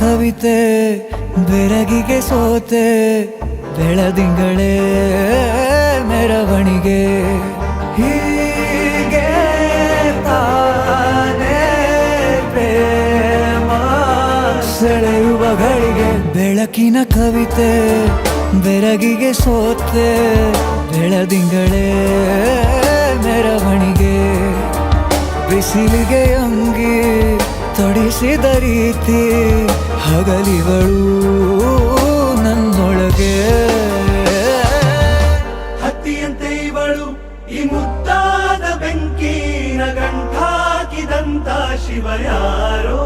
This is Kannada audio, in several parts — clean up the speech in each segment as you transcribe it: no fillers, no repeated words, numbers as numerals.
ಕವಿತೆ ಬೆರಗಿಗೆ ಸೋತೆ ಬೆಳದಿಂಗಳೇ ಮೆರವಣಿಗೆ ಹೀಗೆ ತಾನೇ ಪ್ರೇಮ ಸೆಳೆಯುವ ಗಳಿಗೆ ಬೆಳಕಿನ ಕವಿತೆ ಬೆರಗಿಗೆ ಸೋತೆ ಬೆಳದಿಂಗಳೇ ಮೆರವಣಿಗೆ ಬಿಸಿಲಿಗೆ ಅಂಗಿ ತೊಡಿಸಿದ ರೀತಿ ಹಗಲಿಗಳು ನನ್ನೊಳಗೆ ಹತ್ತಿಯಂತೆ ಇವಳು ಈ ಮುದ್ದಾದ ಬೆಂಕಿನ ಗಂಟಾಕಿದಂತ ಶಿವ ಯಾರೋ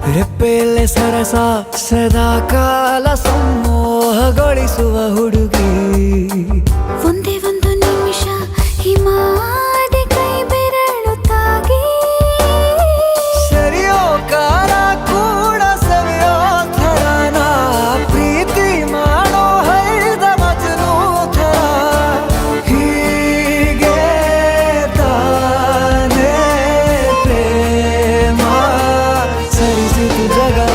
ರೆಪ್ಪೆಯಲ್ಲೇ ಸರಸ ಸದಾ ಕಾಲ ಸಂಮೋಹಗೊಳಿಸುವ ಹುಡುಗಿ ಒಂದೇ ಒಂದು ನಿಮಿಷ ಹಿಮಾದಿ ಕೈ ಬೆರಳು ತಾಗಿ ಸರಿಯೋ ಕಾಲ ಕೂಡ ಸವಿಯೋ ಥರನ ಪ್ರೀತಿ ಮಾಡೋ ಹೈದ ಮಜನು ಥರ ಹೀಗೆ ತಾನೇ ಪ್ರೇಮ ಸರಿಸಿತು ಜಗವ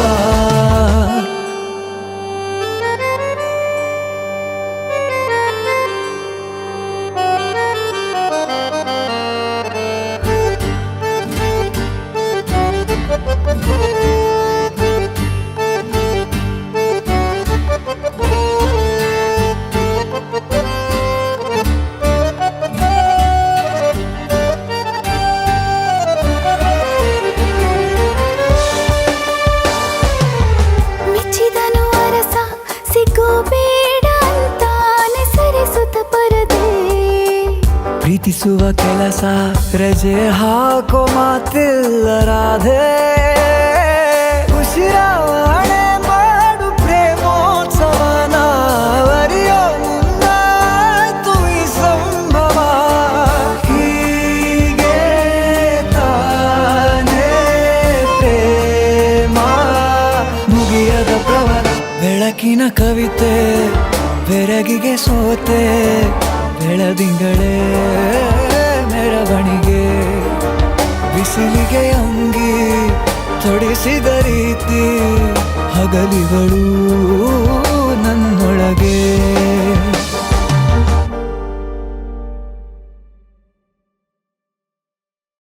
ಮೆಚ್ಚಿದನು ಅರಸ ಸಿಗೋಬೇಡ ಅಂತಾನೆ ಸರಿಸುತ್ತ ಪರದೆ ಪ್ರೀತಿಸುವ ಕೆಲಸ ರಜೆ ಹಾಕೋ ಮಾತಿಲ್ಲ ರಾಧೆ ಉಸಿರಾವಣೆ ಮಾಡು ಪ್ರೇಮೋತ್ಸವನ ಅರಿಯೋ ಮುಂದಾಯ್ತು ಈ ಸಂಭವ ಹೀಗೆ ತಾನೇ ಪ್ರೇಮ ಮುಗಿಯದ ಪ್ರವರ ಬೆಳಕಿನ ಕವಿತೆ ಬೆರಗಿಗೆ ಸೋತೆ ಬೆಳದಿಂಗಳೇ ಮೆರವಣಿಗೆ ಬಿಸಿಲಿಗೆ ಅಂಗಿ ತೊಡಿಸಿದ ರೀತಿ ಹಗಲಿಗಳು